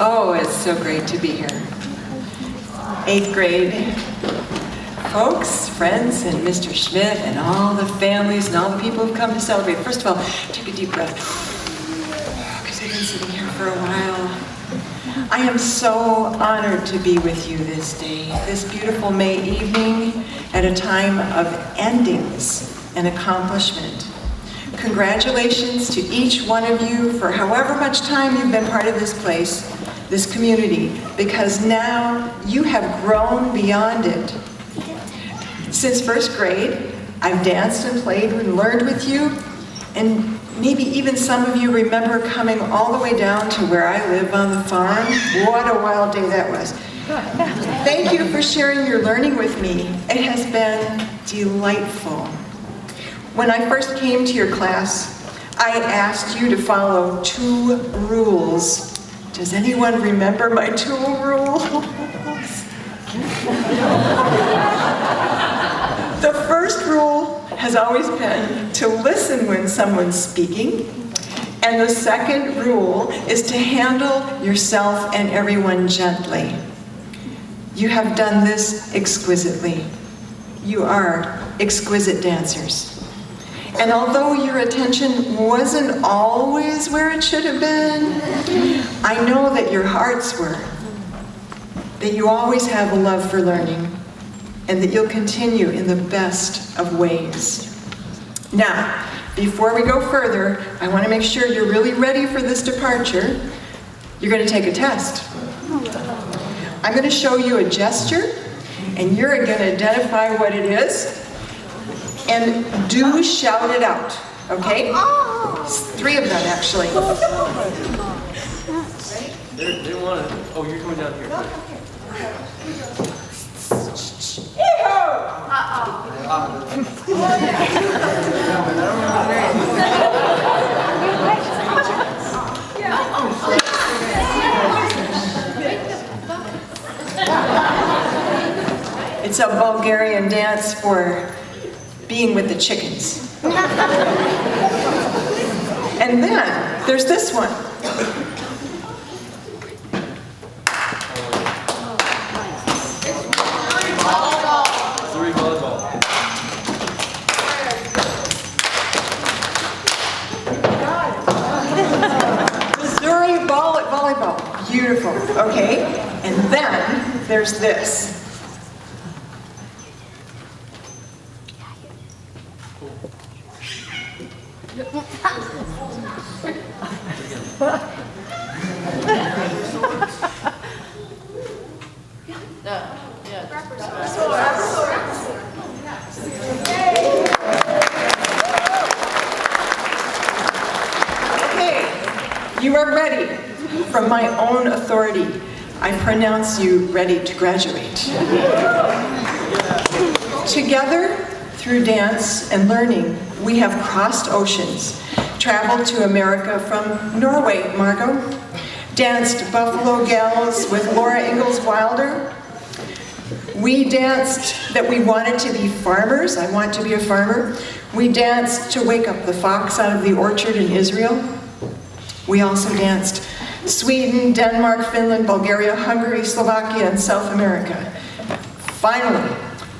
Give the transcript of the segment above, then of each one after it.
Oh, it's so great to be here. 8th grade folks, friends, and Mr. Schmidt, and all the families, and all the people who've come to celebrate. First of all, take a deep breath, because I've been sitting here for a while. I am so honored to be with you this day, this beautiful May evening, at a time of endings and accomplishment. Congratulations to each one of you for however much time you've been part of this place, this community, because now you have grown beyond it. Since 1st grade, I've danced and played and learned with you, and maybe even some of you remember coming all the way down to where I live on the farm. What a wild day that was. Thank you for sharing your learning with me. It has been delightful. When I first came to your class, I asked you to follow 2 rules. Does anyone remember my 2 rules? The first rule has always been to listen when someone's speaking, and the second rule is to handle yourself and everyone gently. You have done this exquisitely. You are exquisite dancers. And although your attention wasn't always where it should have been, I know that your hearts were, that you always have a love for learning, and that you'll continue in the best of ways. Now, before we go further, I want to make sure you're really ready for this departure. You're going to take a test. I'm going to show you a gesture, and you're going to identify what it is, and do shout it out, okay? 3 of them, actually. They want it. Oh, you're coming down here. It's a Bulgarian dance for being with the chickens. And then there's this one. Missouri volleyball. Beautiful. Okay. And then there's this. Okay, you are ready. From my own authority, I pronounce you ready to graduate. Together, through dance and learning, we have crossed oceans, traveled to America from Norway, Margot, danced Buffalo Gals with Laura Ingalls Wilder. We danced that we wanted to be farmers. I want to be a farmer. We danced to wake up the fox out of the orchard in Israel. We also danced Sweden, Denmark, Finland, Bulgaria, Hungary, Slovakia, and South America. Finally,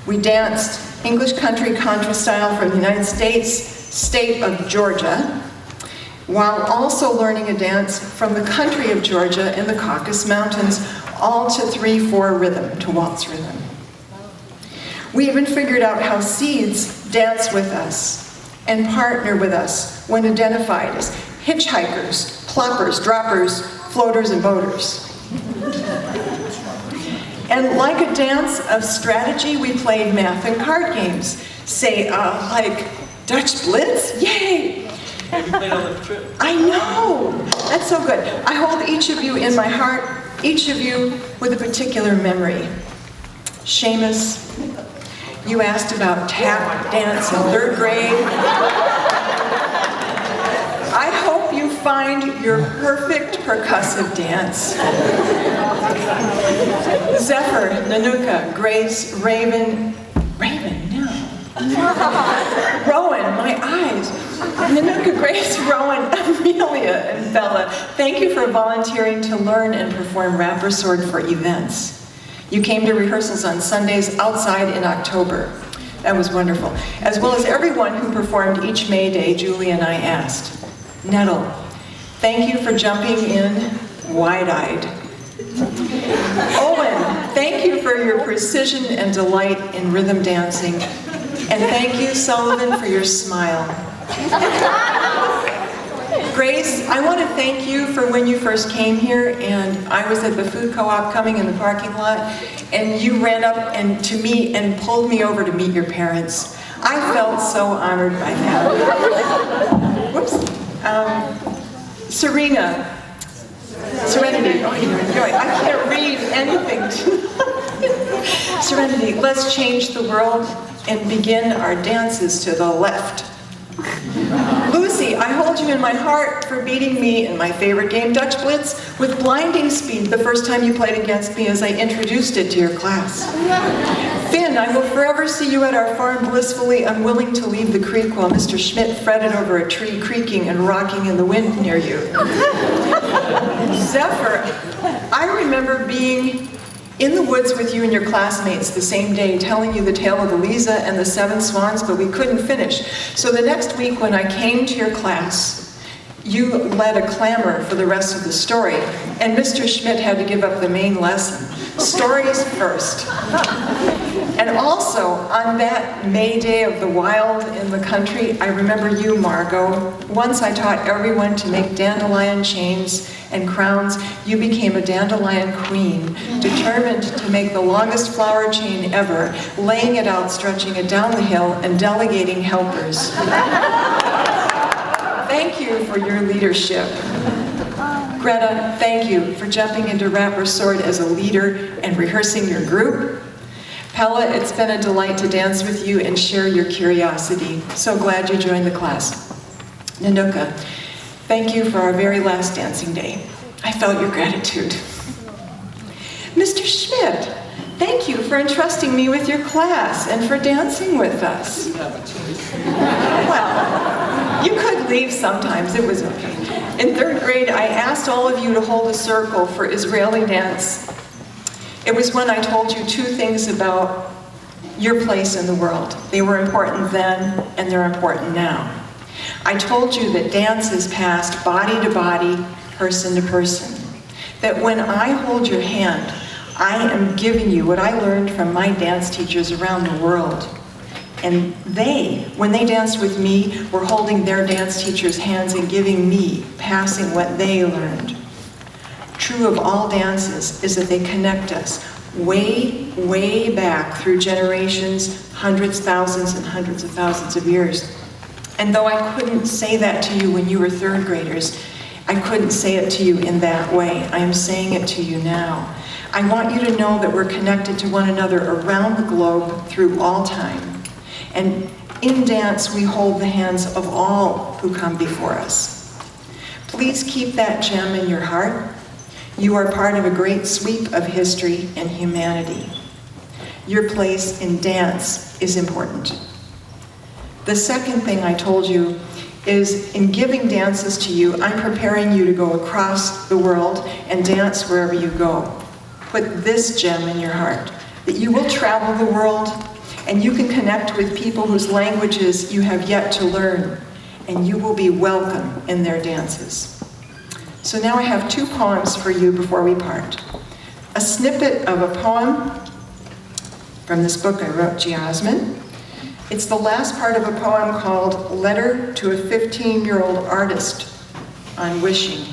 we danced English country contra style from the United States, state of Georgia, while also learning a dance from the country of Georgia in the Caucasus Mountains, all to 3/4 rhythm, to waltz rhythm. We even figured out how seeds dance with us and partner with us when identified as hitchhikers, ploppers, droppers, floaters, and boaters. And like a dance of strategy, we played math and card games. Say, like Dutch Blitz? Yay! Have you played on the trip? I know! That's so good. I hold each of you in my heart, each of you with a particular memory. Seamus, you asked about tap dance in 3rd grade. I hope you find your perfect percussive dance. Zephyr, Nanuka, Grace, Raven, no. Rowan, my eyes. Nanuka, Grace, Rowan, Amelia, and Bella, thank you for volunteering to learn and perform Rapper Sword for events. You came to rehearsals on Sundays outside in October. That was wonderful. As well as everyone who performed each May Day, Julie and I asked. Nettle, thank you for jumping in wide-eyed. Owen, thank you for your precision and delight in rhythm dancing. And thank you, Sullivan, for your smile. Grace, I want to thank you for when you first came here, and I was at the food co-op coming in the parking lot, and you ran up to me and pulled me over to meet your parents. I felt so honored by that. Whoops. Serenity. Oh, I can't read anything. Serenity, let's change the world and begin our dances to the left. Lucy, I hold you in my heart for beating me in my favorite game, Dutch Blitz, with blinding speed the first time you played against me as I introduced it to your class. Finn, I will forever see you at our farm blissfully unwilling to leave the creek while Mr. Schmidt fretted over a tree creaking and rocking in the wind near you. Zephyr, I remember being in the woods with you and your classmates the same day, telling you the tale of Eliza and the 7 swans, but we couldn't finish. So the next week when I came to your class, you led a clamor for the rest of the story, and Mr. Schmidt had to give up the main lesson. Stories first. And also, on that May Day of the wild in the country, I remember you, Margot. Once I taught everyone to make dandelion chains and crowns. You became a dandelion queen, determined to make the longest flower chain ever, laying it out, stretching it down the hill, and delegating helpers. Thank you for your leadership. Greta, thank you for jumping into Rapper Sword as a leader and rehearsing your group. Pella, it's been a delight to dance with you and share your curiosity. So glad you joined the class. Nanuka, thank you for our very last dancing day. I felt your gratitude. Mr. Schmidt, thank you for entrusting me with your class and for dancing with us. Well, you could leave sometimes, it was okay. In 3rd grade, I asked all of you to hold a circle for Israeli dance. It was when I told you 2 things about your place in the world. They were important then, and they're important now. I told you that dance is passed body to body, person to person. That when I hold your hand, I am giving you what I learned from my dance teachers around the world. And they, when they danced with me, were holding their dance teachers' hands and giving me, passing what they learned. True of all dances is that they connect us way, way back through generations, hundreds, thousands, and hundreds of thousands of years. And though I couldn't say that to you when you were 3rd graders, I couldn't say it to you in that way. I am saying it to you now. I want you to know that we're connected to one another around the globe through all time. And in dance, we hold the hands of all who come before us. Please keep that gem in your heart. You are part of a great sweep of history and humanity. Your place in dance is important. The second thing I told you is in giving dances to you, I'm preparing you to go across the world and dance wherever you go. Put this gem in your heart, that you will travel the world and you can connect with people whose languages you have yet to learn, and you will be welcome in their dances. So now I have 2 poems for you before we part. A snippet of a poem from this book I wrote, Jasmine. It's the last part of a poem called Letter to a 15-Year-Old Artist on Wishing.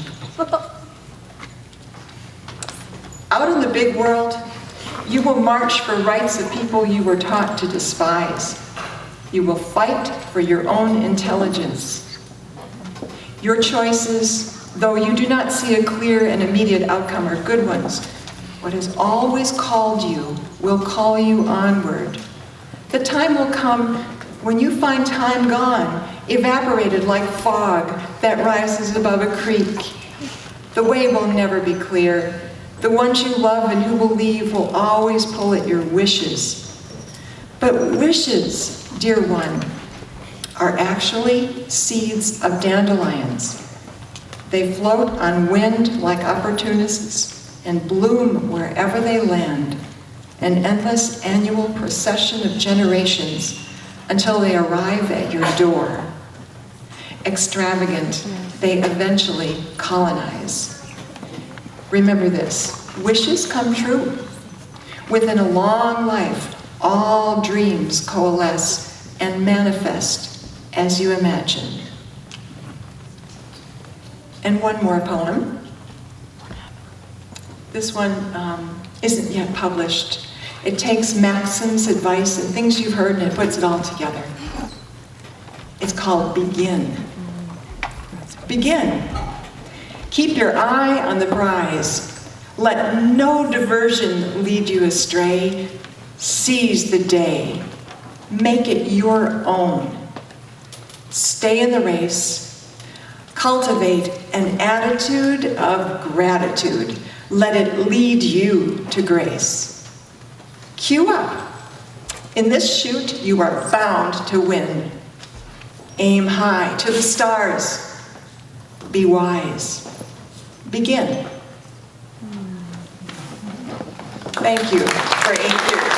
Out in the big world, you will march for rights of people you were taught to despise. You will fight for your own intelligence. Your choices, though you do not see a clear and immediate outcome, are good ones. What has always called you will call you onward. The time will come when you find time gone, evaporated like fog that rises above a creek. The way will never be clear. The ones you love and who will leave will always pull at your wishes. But wishes, dear one, are actually seeds of dandelions. They float on wind like opportunists and bloom wherever they land, an endless annual procession of generations until they arrive at your door. Extravagant, they eventually colonize. Remember this, wishes come true. Within a long life, all dreams coalesce and manifest as you imagine. And one more poem. This one isn't yet published. It takes maxims, advice, and things you've heard, and it puts it all together. It's called Begin. Begin. Keep your eye on the prize. Let no diversion lead you astray. Seize the day. Make it your own. Stay in the race. Cultivate an attitude of gratitude. Let it lead you to grace. Cue up. In this shoot, you are bound to win. Aim high to the stars. Be wise. Begin. Thank you for 8 years.